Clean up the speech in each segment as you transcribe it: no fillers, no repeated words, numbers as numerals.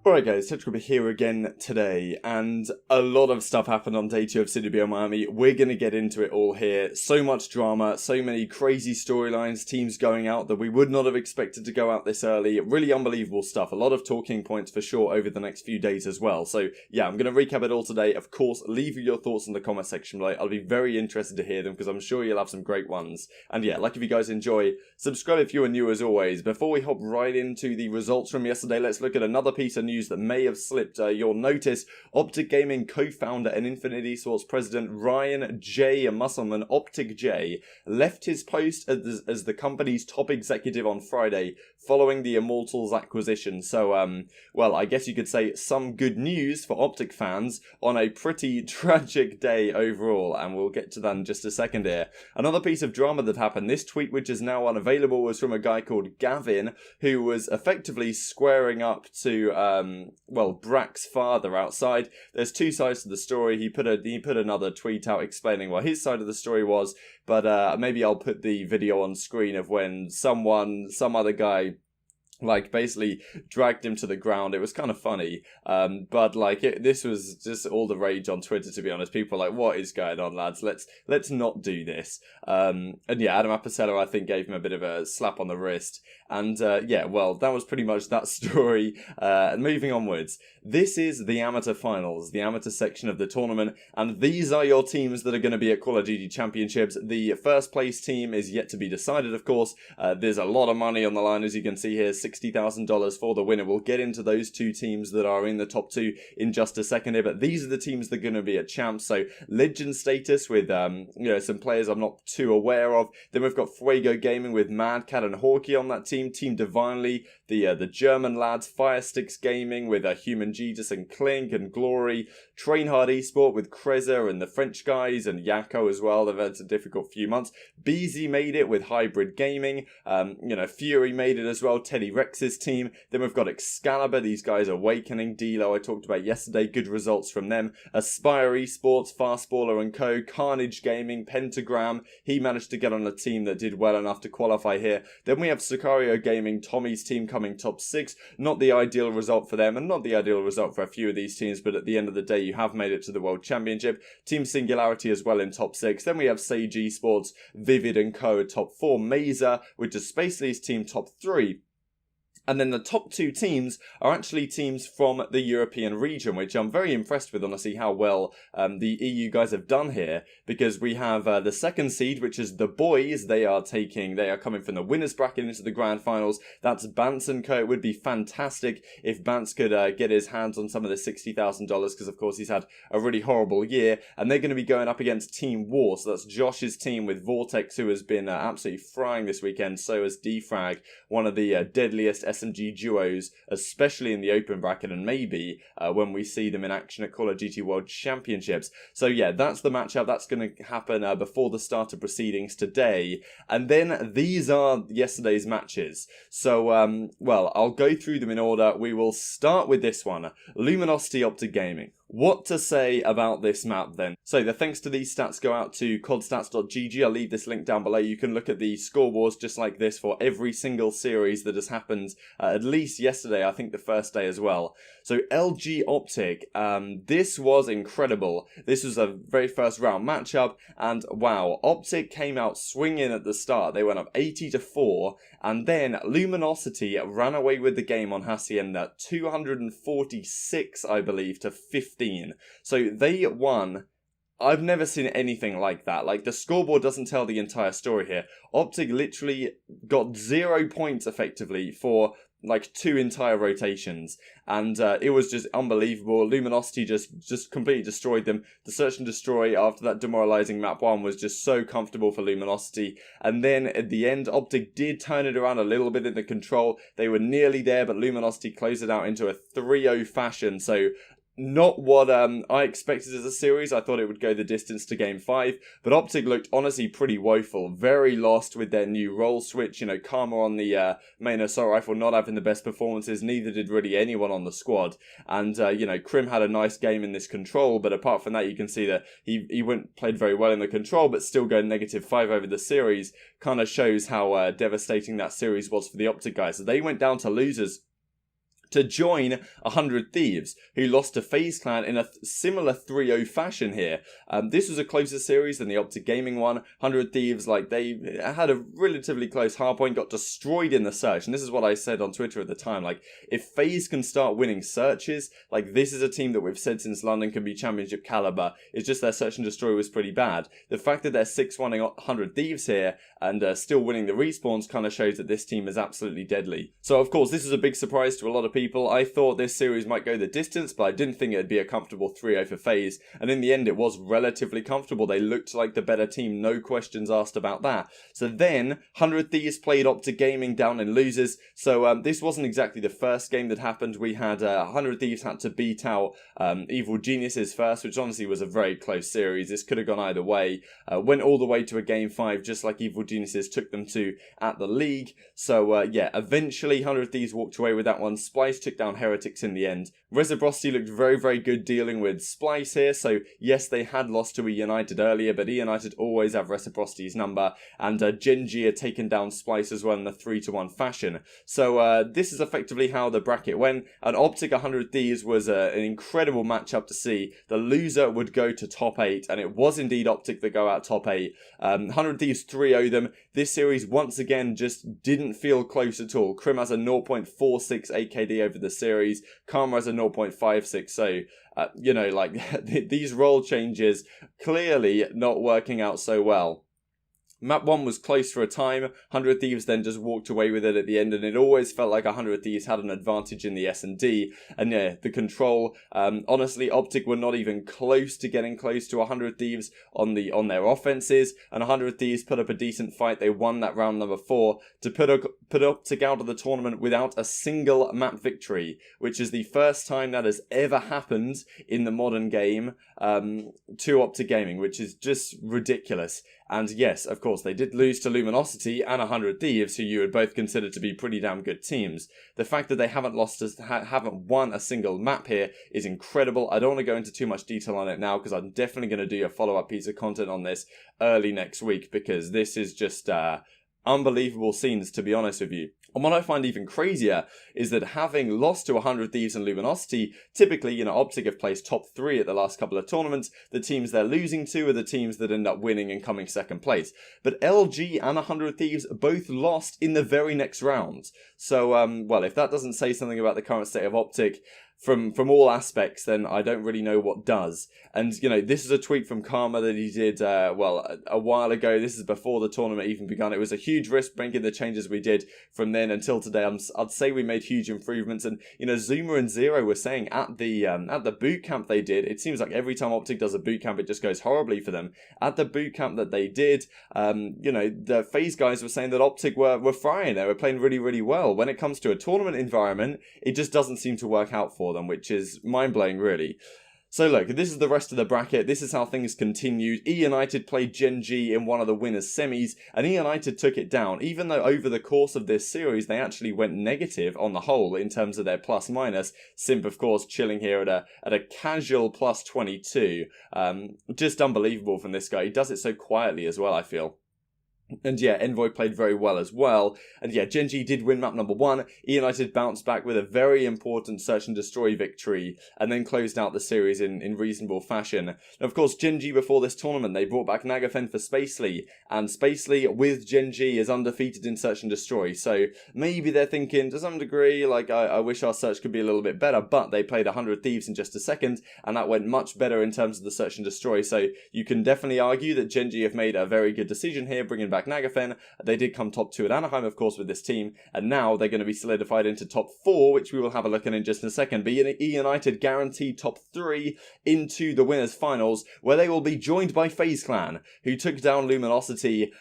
Alright guys, TJHaLy here again today, and a lot of stuff happened on day 2 of CWL Miami. We're going to get into it all here. So much drama, so many crazy storylines, teams going out that we would not have expected to go out this early. Really unbelievable stuff. A lot of talking points for sure over the next few days as well. So yeah, I'm going to recap it all today. Of course, leave your thoughts in the comment section below. I'll be very interested to hear them because I'm sure you'll have some great ones. And yeah, like if you guys enjoy, subscribe if you are new as always. Before we hop right into the results from yesterday, let's look at another piece of news that may have slipped your notice. OpTic Gaming co-founder and Infinite Esports president Ryan J. Musselman, OpTic J, left his post as the company's top executive on Friday following the Immortals acquisition. So, well, I guess you could say some good news for OpTic fans on a pretty tragic day overall, and we'll get to that in just a second here. Another piece of drama that happened, this tweet which is now unavailable was from a guy called Gavin, who was effectively squaring up to, well, Brack's father outside. There's two sides to the story. He put another tweet out explaining what his side of the story was, but maybe I'll put the video on screen of when some other guy like basically dragged him to the ground. It was kind of funny, but like this was just all the rage on Twitter, to be honest. People were like, what is going on, lads? Let's not do this. And yeah, Adam Apicella I think gave him a bit of a slap on the wrist, and yeah, well, that was pretty much that story. And moving onwards, this is the amateur finals, the amateur section of the tournament, and these are your teams that are going to be at Call of Duty Championships. The first place team is yet to be decided, of course. There's a lot of money on the line, as you can see here. $60,000 for the winner. We'll get into those two teams that are in the top two in just a second here, but these are the teams that are going to be at champs. So legend status with you know, some players I'm not too aware of. Then we've got Fuego Gaming with Mad Cat and Hawkey on that team. Team Divinely, the German lads. Firesticks Gaming with Human Jesus and Clink and Glory. Train Hard Esport with Kreza and the French guys and Yako as well. They've had a difficult few months. Beezy made it with Hybrid Gaming. You know, Fury made it as well. Teddy Rex's team. Then we've got Excalibur. These guys Awakening. D-Lo I talked about yesterday. Good results from them. Aspire Esports, Fastballer and Co. Carnage Gaming. Pentagram. He managed to get on a team that did well enough to qualify here. Then we have Sicario Gaming. Tommy's team coming top 6. Not the ideal result for them and not the ideal result for a few of these teams, but at the end of the day you have made it to the World Championship. Team Singularity as well in top 6. Then we have Sage Esports, Vivid and Co. top 4. Mesa, which is Spacely's team top 3. And then the top two teams are actually teams from the European region, which I'm very impressed with, honestly, how well the EU guys have done here. Because we have the second seed, which is the boys. They are coming from the winners bracket into the grand finals. That's Bance and Co. It would be fantastic if Bance could get his hands on some of the $60,000, because of course he's had a really horrible year. And they're going to be going up against Team War. So that's Josh's team with Vortex, who has been absolutely frying this weekend. So has Defrag, one of the deadliest SMG duos, especially in the open bracket, and maybe when we see them in action at Call of Duty World Championships. So yeah, that's the matchup. That's going to happen before the start of proceedings today. And then these are yesterday's matches. So, well, I'll go through them in order. We will start with this one. Luminosity OpTic Gaming. What to say about this map then? So the thanks to these stats go out to codstats.gg. I'll leave this link down below. You can look at the scoreboards just like this for every single series that has happened, at least yesterday, I think the first day as well. So LG OpTic, this was incredible. This was a very first round matchup, and wow, OpTic came out swinging at the start. They went up 80-4, and then Luminosity ran away with the game on Hacienda, 246, I believe, to 15. So they won. I've never seen anything like that. Like, the scoreboard doesn't tell the entire story here. OpTic literally got 0 points effectively for like 2 entire rotations, and it was just unbelievable. Luminosity just completely destroyed them. The search and destroy after that demoralizing map 1 was just so comfortable for Luminosity, and then at the end OpTic did turn it around a little bit in the control. They were nearly there, but Luminosity closed it out into a 3-0 fashion. So not what I expected as a series. I thought it would go the distance to Game 5, but OpTic looked honestly pretty woeful. Very lost with their new role switch. You know, Karma on the main assault rifle not having the best performances, neither did really anyone on the squad. And, you know, Crim had a nice game in this control, but apart from that, you can see that he played very well in the control, but still going -5 over the series. Kind of shows how devastating that series was for the OpTic guys. So they went down to losers to join 100 Thieves, who lost to FaZe Clan in a similar 3-0 fashion here. This was a closer series than the OpTic Gaming one. 100 Thieves, like, they had a relatively close hardpoint, got destroyed in the search, and this is what I said on Twitter at the time, like, if FaZe can start winning searches, like, this is a team that we've said since London can be championship caliber. It's just their search and destroy was pretty bad. The fact that they're 6-1ing 100 Thieves here, and still winning the respawns kind of shows that this team is absolutely deadly. So of course this is a big surprise to a lot of people. I thought this series might go the distance, but I didn't think it'd be a comfortable 3-0 for FaZe, and in the end it was relatively comfortable. They looked like the better team, no questions asked about that. So then 100 Thieves played OpTic Gaming down in losers, so this wasn't exactly the first game that happened. We had 100 Thieves had to beat out Evil Geniuses first, which honestly was a very close series. This could have gone either way. Went all the way to a game 5, just like Evil Geniuses took them to at the league. So yeah, eventually 100 Thieves walked away with that one. Splice took down Heretics in the end. Reciprocity looked very, very good dealing with Splice here. So yes, they had lost to United earlier, but United always have Reciprocity's number. And Gen.G had taken down Splice as well in a 3-1 fashion. So this is effectively how the bracket went. And OpTic 100 Thieves was an incredible matchup to see. The loser would go to top 8, and it was indeed OpTic that go out top 8. 100 Thieves 3-0 them. This series once again just didn't feel close at all. Crim has a 0.46 AKD over the series. Karma has a 0.56. So, you know, like, these role changes clearly not working out so well. Map 1 was close for a time. 100 Thieves then just walked away with it at the end, and it always felt like 100 Thieves had an advantage in the S&D. And yeah, the control, honestly, OpTic were not even close to getting close to 100 Thieves on their offenses, and 100 Thieves put up a decent fight. They won that round number 4 to put OpTic out of the tournament without a single map victory, which is the first time that has ever happened in the modern game to OpTic Gaming, which is just ridiculous. And yes, of course, they did lose to Luminosity and 100 Thieves, who you would both consider to be pretty damn good teams. The fact that they haven't won a single map here is incredible. I don't want to go into too much detail on it now, because I'm definitely going to do a follow-up piece of content on this early next week, because this is just unbelievable scenes, to be honest with you. And what I find even crazier is that having lost to 100 Thieves and Luminosity, typically, you know, OpTic have placed top 3 at the last couple of tournaments. The teams they're losing to are the teams that end up winning and coming second place. But LG and 100 Thieves both lost in the very next rounds. So, well, if that doesn't say something about the current state of OpTic, from all aspects, then I don't really know what does. And, you know, this is a tweet from Karma that he did, well, a while ago. This is before the tournament even begun. It was a huge risk making the changes we did from then until today. I'd say we made huge improvements. And, you know, Zuma and Zero were saying at the boot camp they did, it seems like every time OpTic does a boot camp, it just goes horribly for them. At the boot camp that they did, you know, the FaZe guys were saying that OpTic were frying. They were playing really, really well. When it comes to a tournament environment, it just doesn't seem to work out for them, which is mind-blowing, really. So look, this is the rest of the bracket. This is how things continued. United played Gen.G in one of the winners' semis, and United took it down, even though over the course of this series they actually went negative on the whole in terms of their plus-minus. Simp, of course, chilling here at a casual plus 22. Just unbelievable from this guy. He does it so quietly as well, I feel. And yeah, Envoy played very well as well. And yeah, Gen.G did win map number 1. United bounced back with a very important search and destroy victory, and then closed out the series in reasonable fashion. And of course, Gen.G before this tournament, they brought back Nagafen for Spacely, and Spacely with Gen.G is undefeated in search and destroy. So maybe they're thinking to some degree, like, I wish our search could be a little bit better, but they played 100 Thieves in just a second, and that went much better in terms of the search and destroy. So you can definitely argue that Gen.G have made a very good decision here, bringing back Nagafen. They did come top 2 at Anaheim, of course, with this team, and now they're going to be solidified into top 4, which we will have a look at in just a second. But United guaranteed top 3 into the winners' finals, where they will be joined by FaZe Clan, who took down Luminosity.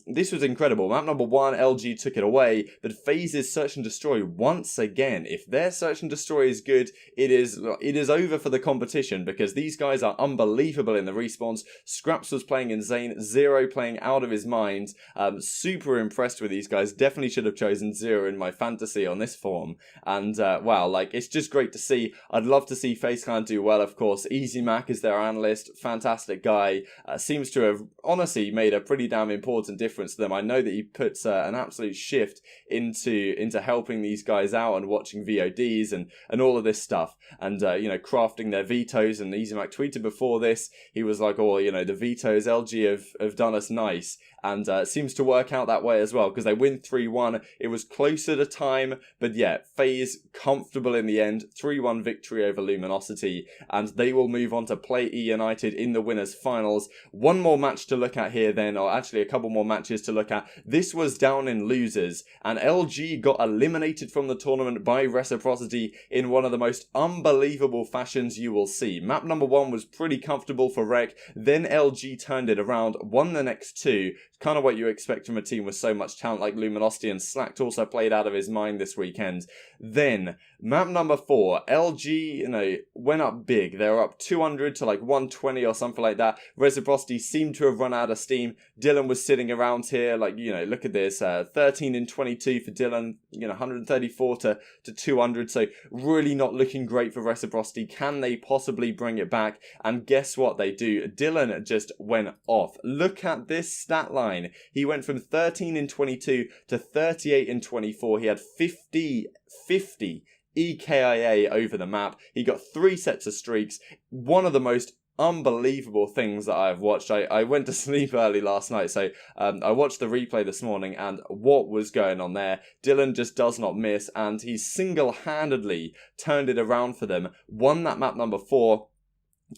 This was incredible. Map number 1, LG took it away, but FaZe's search and destroy once again. If their search and destroy is good, it is over for the competition, because these guys are unbelievable in the respawns. Scraps was playing insane, Zero playing out of his mind. behind. Super impressed with these guys. Definitely should have chosen 0 in my fantasy on this form. And wow, like, it's just great to see. I'd love to see FaZe Clan do well, of course. Easy Mac is their analyst. Fantastic guy. Seems to have honestly made a pretty damn important difference to them. I know that he puts an absolute shift into helping these guys out and watching VODs and all of this stuff. And, you know, crafting their vetoes. And Easy Mac tweeted before this, he was like, oh, you know, the vetoes LG have done us nice. And it seems to work out that way as well, because they win 3-1. It was close at a time, but yeah, FaZe comfortable in the end. 3-1 victory over Luminosity, and they will move on to play E United in the winners finals. One more match to look at here then, or actually a couple more matches to look at. This was down in losers, and LG got eliminated from the tournament by Reciprocity in one of the most unbelievable fashions you will see. Map number 1 was pretty comfortable for Rec, then LG turned it around, won the next 2. Kind of what you expect from a team with so much talent like Luminosity, and Slacked also played out of his mind this weekend. Then, map number 4, LG, you know, went up big. They were up 200 to like 120 or something like that. Reciprocity seemed to have run out of steam. Dylan was sitting around here, like, you know, look at this, 13 and 22 for Dylan, you know, 134 to 200, so really not looking great for Reciprocity. Can they possibly bring it back? And guess what they do? Dylan just went off. Look at this stat line. He went from 13 in 22 to 38 in 24. He had 50 EKIA over the map. He got 3 sets of streaks. One of the most unbelievable things that I've watched. I went to sleep early last night, so I watched the replay this morning, and what was going on there? Dylan just does not miss, and he single-handedly turned it around for them, won that map number 4.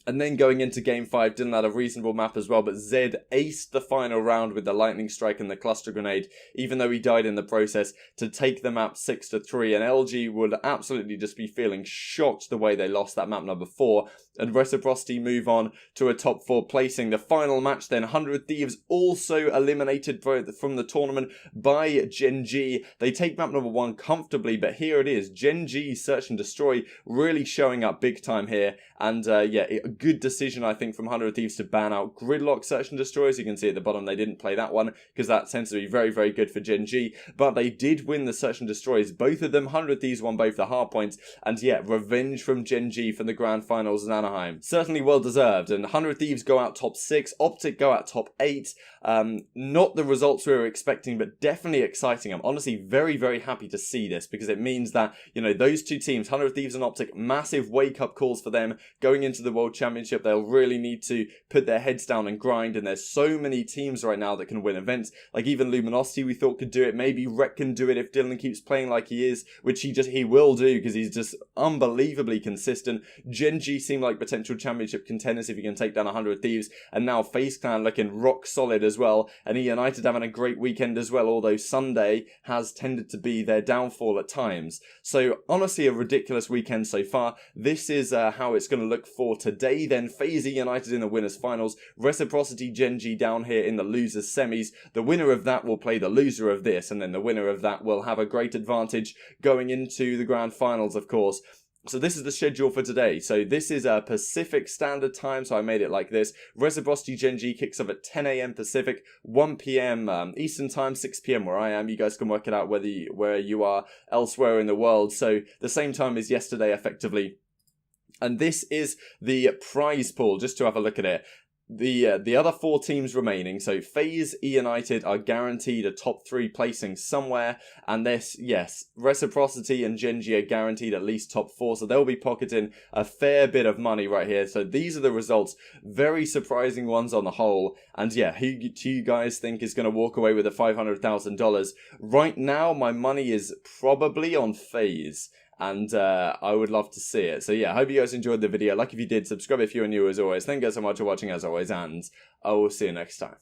And then going into Game 5, Dylan had a reasonable map as well, but Zed aced the final round with the Lightning Strike and the Cluster Grenade, even though he died in the process, to take the map 6-3, and LG would absolutely just be feeling shocked the way they lost that map number 4, and Reciprocity move on to a top 4 placing. The final match then, 100 Thieves also eliminated from the tournament by Gen.G. They take map number 1 comfortably, but here it is, Gen.G Search and Destroy really showing up big time here, and yeah, a good decision, I think, from 100 Thieves to ban out Gridlock Search and Destroy. As you can see at the bottom, they didn't play that one because that tends to be very, very good for Gen.G. But they did win the Search and Destroys. Both of them, 100 Thieves won both the hard points. And yeah, revenge from Gen.G for the grand finals in Anaheim. Certainly well deserved. And 100 Thieves go out top 6. OpTic go out top 8. Not the results we were expecting, but definitely exciting. I'm honestly very, very happy to see this because it means that, you know, those two teams, 100 Thieves and OpTic, massive wake-up calls for them going into the World Championship. They'll really need to put their heads down and grind, and there's so many teams right now that can win events. Like even Luminosity we thought could do it. Maybe Rec can do it if Dylan keeps playing like he is, which he will do because he's just unbelievably consistent. Gen.G seem like potential championship contenders if you can take down 100 Thieves, and now FaZe Clan looking rock solid as well, and E United having a great weekend as well, although Sunday has tended to be their downfall at times. So honestly a ridiculous weekend so far. This is how it's going to look for today then. FaZe United in the winners finals, Reciprocity Gen.G down here in the losers semis. The winner of that will play the loser of this, and then the winner of that will have a great advantage going into the grand finals, of course. So this is the schedule for today. So this is a Pacific Standard Time, so I made it like this. Reciprocity Gen.G kicks off at 10 AM Pacific, 1 PM Eastern Time, 6 PM where I am. You guys can work it out where you are elsewhere in the world. So the same time as yesterday, effectively. And this is the prize pool, just to have a look at it. The other 4 teams remaining, so FaZe, E United are guaranteed a top 3 placing somewhere, and this, yes, Reciprocity and Gen.G are guaranteed at least top 4, so they'll be pocketing a fair bit of money right here. So these are the results, very surprising ones on the whole, and yeah, who do you guys think is going to walk away with the $500,000? Right now, my money is probably on FaZe. And I would love to see it. So yeah, I hope you guys enjoyed the video. Like if you did, subscribe if you are new as always. Thank you guys so much for watching as always, and I will see you next time.